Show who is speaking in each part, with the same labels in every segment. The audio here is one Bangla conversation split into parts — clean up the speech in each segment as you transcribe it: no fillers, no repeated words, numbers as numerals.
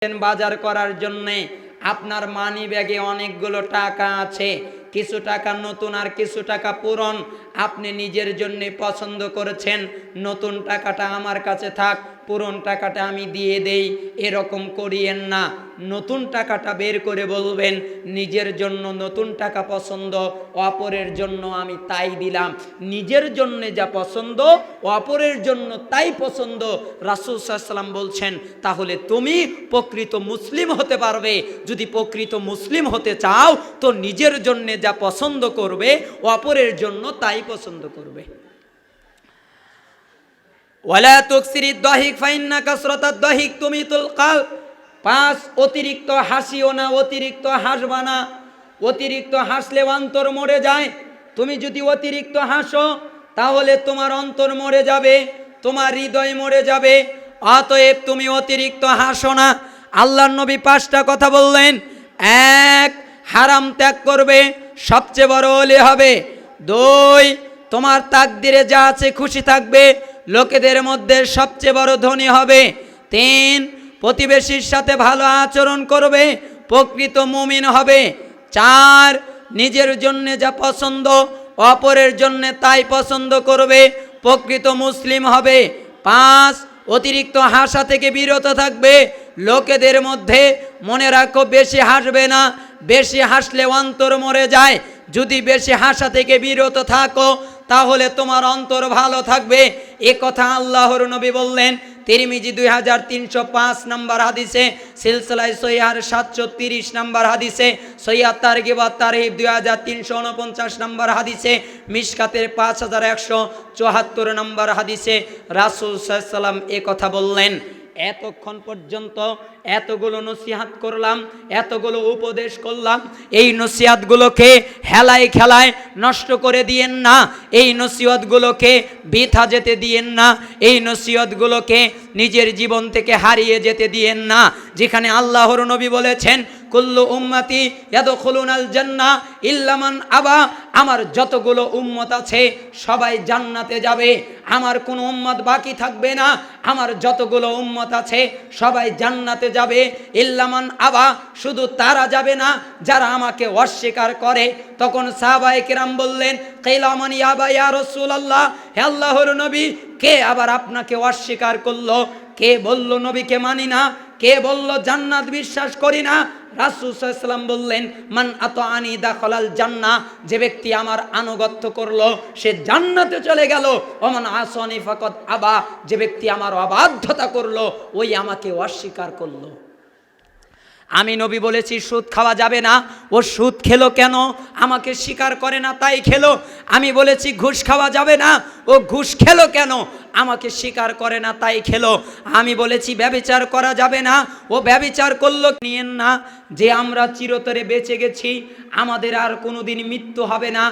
Speaker 1: বাজার করার জন্য আপনার মানি ব্যাগে অনেকগুলো টাকা আছে, কিছু টাকা নতুন আর কিছু টাকা পুরন। আপনি নিজের জন্য পছন্দ করেছেন নতুন টাকাটা আমার কাছে থাক, পুরন টাকাটা আমি দিয়ে দেই। এরকম করিয়েন না। নতুন টাকাটা বের করে বলবেন নিজের জন্য নতুন টাকা পছন্দ, অপরের জন্য আমি তাই দিলাম। নিজের জন্য যা পছন্দ অপরের জন্য তাই পছন্দ। রাসূল সাল্লাল্লাহু আলাইহি ওয়াসাল্লাম বলছেন তাহলে তুমি প্রকৃত মুসলিম হতে পারবে। যদি প্রকৃত মুসলিম হতে চাও তো নিজের জন্য যা পছন্দ করবে অপরের জন্য তাই পছন্দ করবে। ওয়ালা তুকসিরিদ দাহিক ফাইন্না কাসরাতাদ দাহিক তুমিতুল কলব। 5 অতিরিক্ত হাসিও না, অতিরিক্ত হাসবা না। অতিরিক্ত হাসলে অন্তর মরে যায়। তুমি যদি অতিরিক্ত হাসো তাহলে তোমার অন্তর মরে যাবে, তোমার হৃদয় মরে যাবে। অতএব তুমি অতিরিক্ত হাসো না। আল্লাহর নবী 5টা কথা বললেন। 1, হারাম ত্যাগ করবে, সবচেয়ে বড় ওলি হবে। 2, তোমার তাকদিরে যা আছে খুশি থাকবে, লোকেদের মধ্যে সবচেয়ে বড় ধনী হবে। 3, প্রতিবেশীর সাথে ভালো আচরণ করবে, প্রকৃত মুমিন হবে। 4, নিজের জন্য যা পছন্দ অপরের জন্য তাই পছন্দ করবে, প্রকৃত মুসলিম হবে। 5, অতিরিক্ত হাসা থেকে বিরত থাকবে। লোকেদের মধ্যে মনে রাখো বেশি হাসবে না, বেশি হাসলে অন্তর মরে যায়। যদি বেশি হাসা থেকে বিরত থাকো তাহলে তোমার অন্তর ভালো থাকবে। এ কথা আল্লাহর নবী বললেন। তিরমিজি 2305 নম্বর হাদিসে, সিলসিলায়ে সহিহার 730 নম্বর হাদিসে, সহিহ তারগিব ওয়াত তারহিব 2349 নম্বর হাদিসে, মিশকাতের 5174 নম্বর হাদিসে রাসূল সাল্লাল্লাহু আলাইহি ওয়াসাল্লাম এ কথা বললেন। এতক্ষণ পর্যন্ত এতগুলো নসিহাত করলাম, এতগুলো উপদেশ করলাম। এই নসিহাতগুলোকে হেলায় খেলায় নষ্ট করে দিয়েন না। এই নসিহতগুলোকে বৃথা যেতে দিয়েন না। এই নসিহতগুলোকে নিজের জীবন থেকে হারিয়ে যেতে দিয়েন না। যেখানে আল্লাহর নবী বলেছেন কুল্লু উম্মতি ইয়াদখুলুনাল জান্নাহ ইল্লা মান আবা, আমার যতগুলো উম্মত আছে সবাই জান্নাতে যাবে, আমার কোনো উম্মত বাকি থাকবে না। আমার যতগুলো উম্মত আছে সবাই জান্নাতে যাবে, ইল্লা মান আবা, শুধু তারা যাবে না যারা আমাকে অস্বীকার করে। তখন সাহাবায়ে কেরাম বললেন কিলা মান ইয়াবা ইয়া রাসূলুল্লাহ, হে আল্লাহর নবী কে আবার আপনাকে অস্বীকার করলো? কে বলল নবীকে মানি না? কে বলল জান্নাত বিশ্বাস করি না? রাসূল সাল্লাল্লাহু আলাইহি ওয়াসাল্লাম বললেন মান আতাআনি দাখালাল জান্নাহ, যে ব্যক্তি আমার আনুগত্য করলো সে জান্নাতে চলে গেল। ওমান আসানি ফাকাদ আবা, যে ব্যক্তি আমার অবাধ্যতা করলো ওই আমাকে অস্বীকার করলো। আমি নবী বলেছি সুদ খাওয়া যাবে না, ও সুদ খেলো কেন? আমাকে স্বীকার করে না তাই খেলো। আমি বলেছি ঘুষ খাওয়া যাবে না, ও ঘুষ খেলো কেন? আমাকে স্বীকার করে না তাই খেলো। আমি বলেছি ব্যভিচার করা যাবে না, ও ব্যভিচার করলো। নিয়েন না যে আমরা চিরতরে বেঁচে গেছি, আমাদের আর কোনোদিন মৃত্যু হবে না,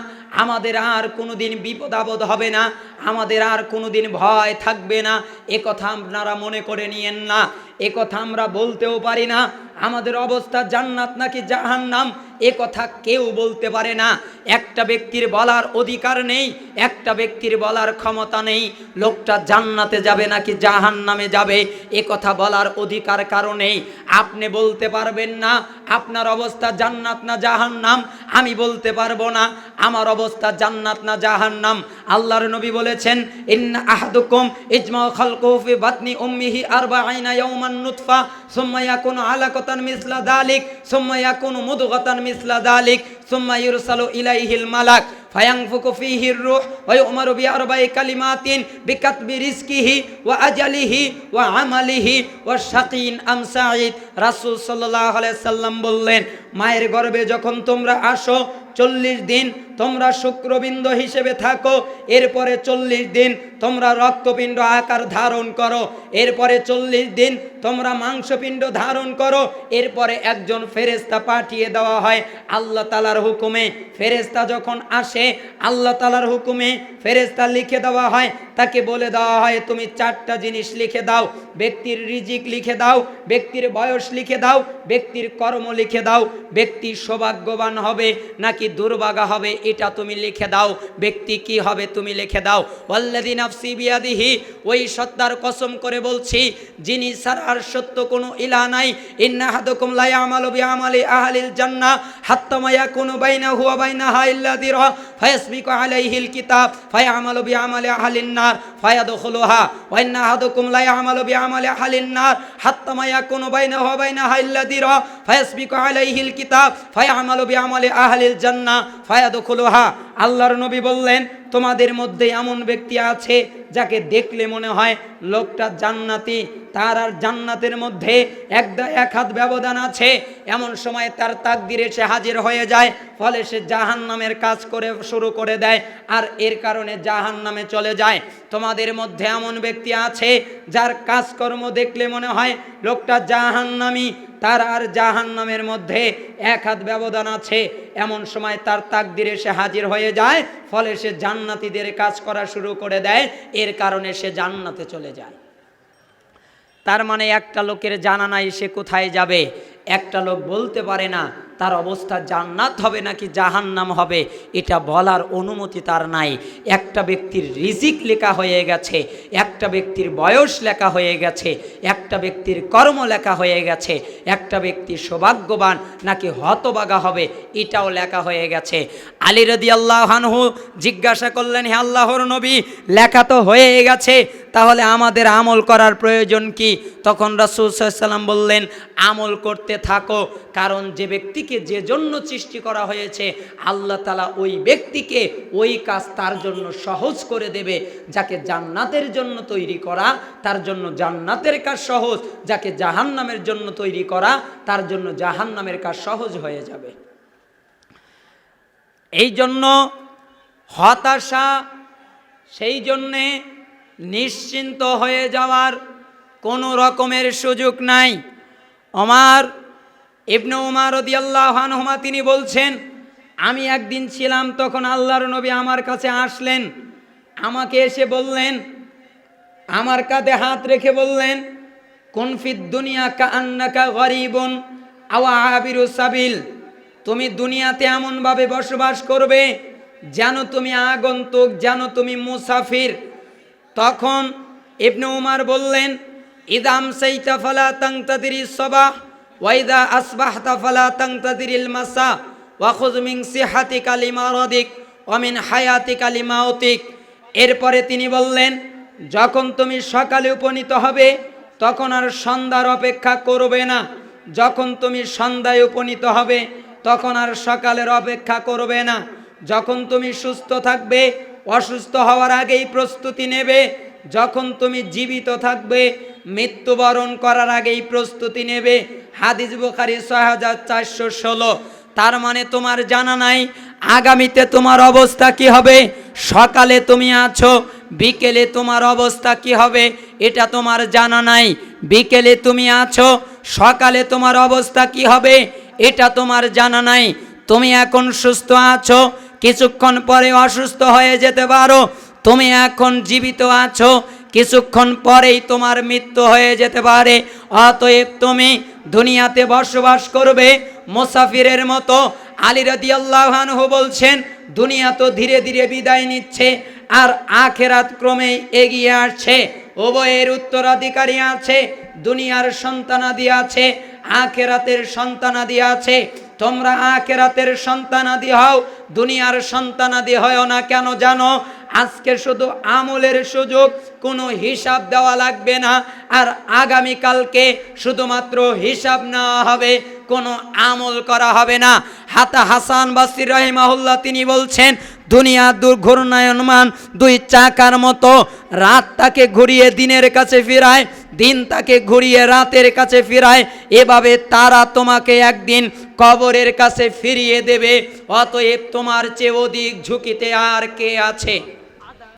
Speaker 1: আমাদের আর কোনোদিন বিপদ আপদ হবে না, আমাদের আর কোনোদিন ভয় থাকবে না, এ কথা আপনারা মনে করে নিয়েন না। এ কথা আমরা বলতেও পারি না। আমাদের অবস্থা জান্নাত নাকি জাহান্নাম এ কথা কেউ বলতে পারে না। একটা ব্যক্তির বলার অধিকার নেই, একটা ব্যক্তির বলার ক্ষমতা নেই লোকটা জান্নাতে যাবে নাকি জাহান্নামে যাবে, এ কথা বলার অধিকার কারণেই আপনি বলতে পারবেন না আপনার অবস্থা জান্নাত না জাহান্নাম। আমি বলতে পারবো না আমার অবস্থা জান্নাত না জাহান্নাম। আল্লাহর নবী বলেছেন ইন্না আহাদুকুম ইজমাউ খালকুহু ফি বাতনি উম্মিহি 40 ইয়াওমান নুতফা সুম্মা ইয়াকুনু আলাকাতান মিসলা যালিক সুম্মা ইয়াকুনু মুদগাতান মিসলা যালিক সুম্মা ইরসালু ইলাইহিল মালাক ফায়ানফুকু ফীহি রূহ ওয়া ইউমারু বিআরবা'i কালিমাতিন বিকাতবি রিজকিহি ওয়া আজালিহি ওয়া আমালিহি ওয়া শাকিন আম সাঈদ। রাসূল সাল্লাল্লাহু আলাইহি সাল্লাম বললেন মায়ের গর্ভে যখন তোমরা আসো 40 দিন তোমরা শুক্রবিন্দ হিসেবে থাকো, এরপরে 40 দিন তোমরা রক্তপিণ্ড আকার ধারণ করো, এরপরে 40 দিন তোমরা মাংসপিণ্ড ধারণ করো, এরপরে একজন ফেরেশতা পাঠিয়ে দেওয়া হয় আল্লাহ তাআলার হুকুমে। ফেরেশতা যখন আসে আল্লাহ তাআলার হুকুমে ফেরেশতা লিখে দেওয়া হয়, তাকে বলে দেওয়া হয় তুমি 4টা জিনিস লিখে দাও, ব্যক্তির রিজিক লিখে দাও, ব্যক্তির বয়স লিখে দাও, ব্যক্তির কর্ম লিখে দাও, ব্যক্তি সৌভাগ্যবান হবে নাকি দুর্ভাগা হবে এটা তুমি লিখে দাও। ব্যক্তি কি হবে তুমি লিখে দাও। ওয়াল্লাযী নাফসি বিয়াদিহি, ওই সত্তার কসম করে বলছি যিনি ছাড়া আর সত্য কোনো ইলাহ নাই, ইন্না আহাদাকুম লা ইয়ামালু বিআমালি আহলিল জান্নাহ হাত্তা মা ইয়াকুনু বাইনাহু ওয়া বাইনাহা ইল্লা যিরা ফায়াসবিকু আলাইহিল কিতাব ফায়ামালু বিআমালি আহলিন নার ফায়াদখুলুহা ওয়া ইন্না আহাদাকুম লা ইয়ামালু বিআমালি আহলিন নার হাত্তা মা ইয়াকুনু বাইনাহু ওয়া বাইনাহা ইল্লা যিরা ফায়াসবিকু আলাইহিল কিতাব ফায়ামালু বিআমালি আহলিল জান্নাহ ফায়াদখুলুহা। আল্লাহর নবী বললেন, তোমাদের মধ্যে এমন ব্যক্তি আছে যাকে দেখলে মনে হয় লোকটা জান্নাতি, তার আর জান্নাতের মধ্যে এক হাত ব্যবধান আছে। এমন সময় তার তাকদিরে সে হাজির হয়ে যায়, ফলে সে জাহান্নামের কাজ করে শুরু করে দেয়, আর এর কারণে জাহান্নামে চলে যায়। তোমাদের মধ্যে এমন ব্যক্তি আছে যার কাজকর্ম দেখলে মনে হয় লোকটা জাহান্নামী, তার আর জাহান্নামের মধ্যে এক হাত ব্যবধান আছে। এমন সময় তার তাকদিরে সে হাজির হয়ে যায়, ফলে সে জান্নাতীদের কাজ করা শুরু করে দেয়, এর কারণে সে জান্নাতে চলে যায়। তার মানে একটা লোকের জানা নাই সে কোথায় যাবে। একটা লোক বলতে পারে না তার অবস্থা জান্নাত হবে নাকি জাহান্নাম হবে, এটা বলার অনুমতি তার নাই। একটা ব্যক্তির রিজিক লেখা হয়ে গেছে, একটা ব্যক্তির বয়স লেখা হয়ে গেছে, একটা ব্যক্তির কর্ম লেখা হয়ে গেছে, একটা ব্যক্তি সৌভাগ্যবান নাকি হতভাগা হবে এটাও লেখা হয়ে গেছে। আলী রাদিয়াল্লাহু আনহু জিজ্ঞাসা করলেন, হে আল্লাহর নবী, লেখা তো হয়ে গেছে, তাহলে আমাদের আমল করার প্রয়োজন কি? তখন রাসূল সাল্লাল্লাহু আলাইহি ওয়াসাল্লাম বললেন, আমল করতে থাকো, কারণ যে ব্যক্তিকে যে জন্য সৃষ্টি করা হয়েছে আল্লাহ তাআলা ওই ব্যক্তিকে ওই কাজ তার জন্য সহজ করে দেবে। যাকে জান্নাতের জন্য তৈরি করা তার জন্য জান্নাতের কাজ সহজ, যাকে জাহান্নামের জন্য তৈরি করা তার জন্য জাহান্নামের কাজ সহজ হয়ে যাবে। এই জন্য হতাশা, সেই জন্যে নিশ্চিন্ত হয়ে যাওয়ার কোনো রকমের সুযোগ নাই। ওমর ইবনে উমর রাদিয়াল্লাহু আনহুমা তিনি বলছেন, আমি একদিন ছিলাম, তখন আল্লাহর নবী আমার কাছে আসলেন, আমাকে এসে বললেন, আমার কাঁধে হাত রেখে বললেন, কুন ফিদ দুনিয়া কাআন্নাকা গরিবুন আও আবিরু সাবিল, তুমি দুনিয়াতে এমনভাবে বসবাস করবে যেন তুমি আগন্তুক, যেন তুমি মুসাফির। তখন ইবনে উমর বললেন, ইদা আমসাইতা ফালা তানতাদিরিস সাবাহ ওয়া ইদা আসবাহতা ফালা তানতাদিরিল মাসা ওয়া খুয মিন সিহাতিকা লিমারাদিক ওয়া মিন হায়াতিকা লিমাউতিক। এরপরে তিনি বললেন, যখন তুমি সকালে উপনীত হবে তখন আর সন্ধ্যার অপেক্ষা করবে না, যখন তুমি সন্ধ্যায় উপনীত হবে তখন আর সকালের অপেক্ষা করবে না, যখন তুমি সুস্থ থাকবে অসুস্থ হওয়ার আগেই প্রস্তুতি নেবে, যখন তুমি জীবিত থাকবে মৃত্যুবরণ করার আগেই প্রস্তুতি নেবে। হাদিস বুখারী ৬৪১৬। তার মানে তোমার জানা নাই আগামীতে তোমার অবস্থা কি হবে। সকালে তুমি আছো, বিকেলে তোমার অবস্থা কি হবে এটা তোমার জানা নাই। বিকেলে তুমি আছো, সকালে তোমার অবস্থা কি হবে এটা তোমার জানা নাই। তুমি এখন সুস্থ আছো, কিছুক্ষণ পরে অসুস্থ হয়ে যেতে পারো। তুমি এখন জীবিত আছো, কিছুক্ষণ পরেই তোমার মৃত্যু হয়ে যেতে পারে। অতএব তুমি দুনিয়াতে বসবাস করবে মুসাফিরের মতো। আলী রাদিয়াল্লাহু আনহু বলছেন, দুনিয়া তো ধীরে ধীরে বিদায় নিচ্ছে আর আখেরাত ক্রমেই এগিয়ে আসছে। উভয়ের উত্তরাধিকারী আছে, দুনিয়ার সন্তানাদি আছে, আখেরাতের সন্তানাদি আছে। তোমরা আখেরাতের সন্তানাদি হও, দুনিয়ার সন্তানাদি হয় না। কেন জানো? আজকে শুধু আমলের সুযোগ, কোনো হিসাব দেওয়া লাগবে না, আর আগামীকালকে শুধুমাত্র হিসাব নেওয়া হবে, কোনো আমল করা হবে না। হাসান বাসরি রাহিমাহুল্লাহ তিনি বলছেন, দুনিয়া দুর্ঘূর্ণায়মান দুই চাকার মতো, রাত তাকে ঘুরিয়ে দিনের কাছে ফিরায়, দিন তাকে ঘুরিয়ে রাতের কাছে ফিরায়, এভাবে তারা তোমাকে একদিন কবরের কাছে ফিরিয়ে দেবে। অতএব তোমার চেয়ে অধিক ঝুঁকিতে আর কে আছে?